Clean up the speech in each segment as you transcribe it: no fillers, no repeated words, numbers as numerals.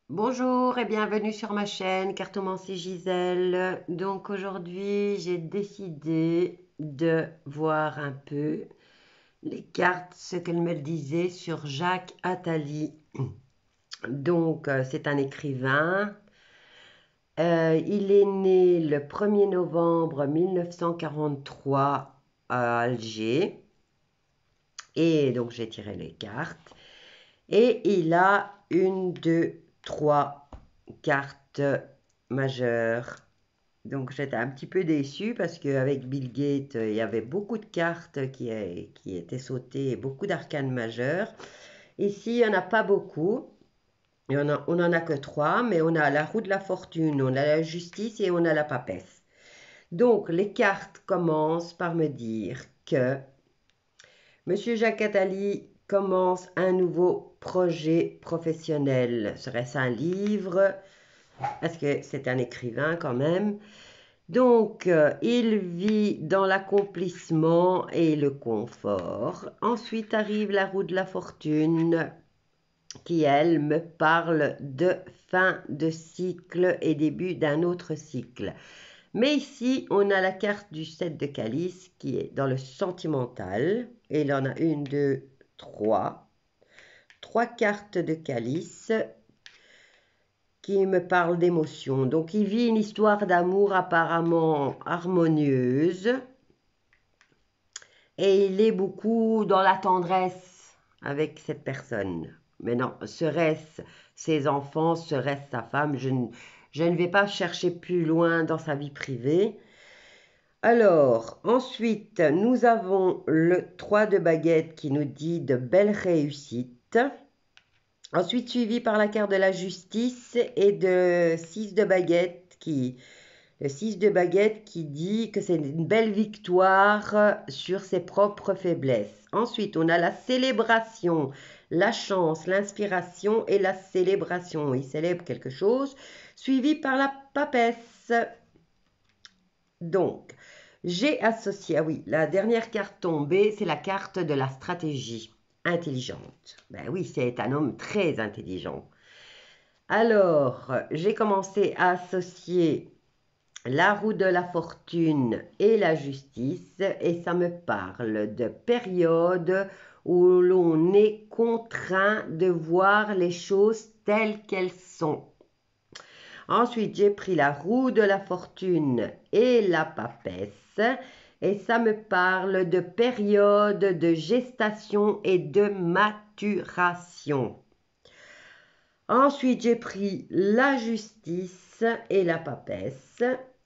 Bonjour et bienvenue sur ma chaîne Cartomancie Gisèle. Donc aujourd'hui, j'ai décidé de voir un peu les cartes, ce qu'elle me disait sur Jacques Attali. Donc c'est un écrivain. Il est né le 1er novembre 1943 à Alger. Et donc j'ai tiré les cartes. Et il a une, deux, trois cartes majeures. Donc j'étais un petit peu déçue parce qu'avec Bill Gates, il y avait beaucoup de cartes qui étaient sautées et beaucoup d'arcanes majeures. Ici, il n'y en a pas beaucoup. On n'en a que trois, mais on a la roue de la fortune, on a la justice et on a la papesse. Donc les cartes commencent par me dire que Monsieur Jacques Attali commence un nouveau projet professionnel. Serait-ce un livre? Parce que c'est un écrivain quand même. Donc, il vit dans l'accomplissement et le confort. Ensuite arrive la roue de la fortune qui, elle, me parle de fin de cycle et début d'un autre cycle. Mais ici, on a la carte du 7 de calice qui est dans le sentimental. Et il en a une, deux, trois. Trois cartes de calice qui me parlent d'émotion. Donc, il vit une histoire d'amour apparemment harmonieuse. Et il est beaucoup dans la tendresse avec cette personne. Mais non, serait-ce ses enfants, serait-ce sa femme? Je ne vais pas chercher plus loin dans sa vie privée. Alors, ensuite, nous avons le 3 de baguette qui nous dit de belles réussites. Ensuite, suivi par la carte de la justice et de 6 de baguette le 6 de baguette qui dit que c'est une belle victoire sur ses propres faiblesses. Ensuite, on a la célébration, la chance, l'inspiration et la célébration. Il célèbre quelque chose, suivi par la papesse. Donc, j'ai associé, ah oui, la dernière carte tombée, c'est la carte de la stratégie intelligente. Ben oui, c'est un homme très intelligent. Alors, j'ai commencé à associer la roue de la fortune et la justice, et ça me parle de période où l'on est contraint de voir les choses telles qu'elles sont. Ensuite, j'ai pris la roue de la fortune et la papesse, et ça me parle de période de gestation et de maturation. Ensuite, j'ai pris la justice et la papesse.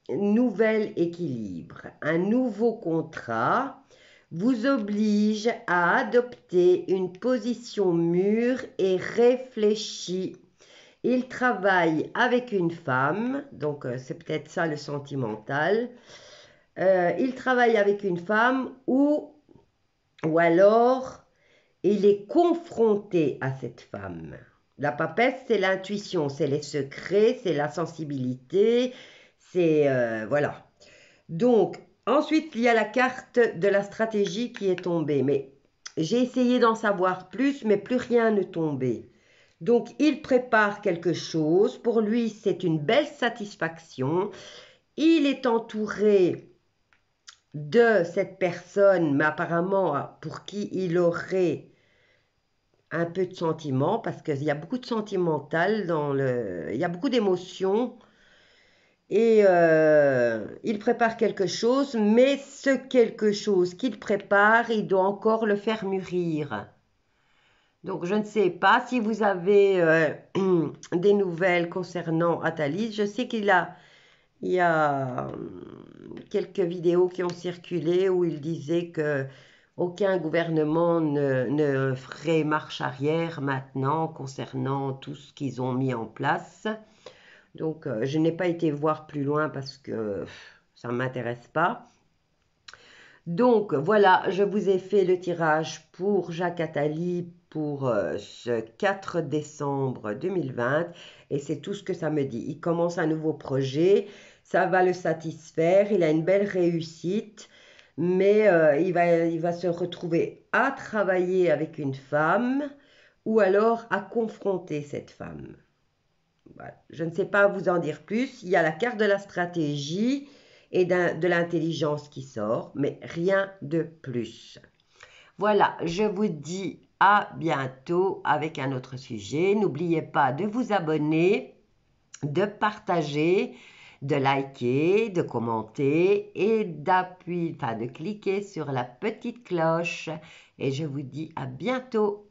Nouvel équilibre. Un nouveau contrat vous oblige à adopter une position mûre et réfléchie. Il travaille avec une femme, donc c'est peut-être ça le sentimental. Il travaille avec une femme ou alors il est confronté à cette femme. La papesse, c'est l'intuition, c'est les secrets, c'est la sensibilité, c'est... voilà. Donc, ensuite, il y a la carte de la stratégie qui est tombée. Mais j'ai essayé d'en savoir plus, mais plus rien ne tombait. Donc, il prépare quelque chose. Pour lui, c'est une belle satisfaction. Il est entouré de cette personne, mais apparemment pour qui il aurait un peu de sentiment, parce qu'il y a beaucoup de sentimental dans le... Il y a beaucoup d'émotions. Et il prépare quelque chose, mais ce quelque chose qu'il prépare, il doit encore le faire mûrir. Donc, je ne sais pas si vous avez des nouvelles concernant Athalie. Je sais il y a quelques vidéos qui ont circulé où il disait que aucun gouvernement ne ferait marche arrière maintenant concernant tout ce qu'ils ont mis en place. Donc, je n'ai pas été voir plus loin parce que ça ne m'intéresse pas. Donc, voilà, je vous ai fait le tirage pour Jacques Attali pour ce 4 décembre 2020 et c'est tout ce que ça me dit. Il commence un nouveau projet, ça va le satisfaire, il a une belle réussite, mais il va se retrouver à travailler avec une femme ou alors à confronter cette femme. Voilà. Je ne sais pas vous en dire plus. Il y a la carte de la stratégie et de l'intelligence qui sort, mais rien de plus. Voilà, je vous dis à bientôt avec un autre sujet. N'oubliez pas de vous abonner, de partager, de liker, de commenter et de cliquer sur la petite cloche. Et je vous dis à bientôt.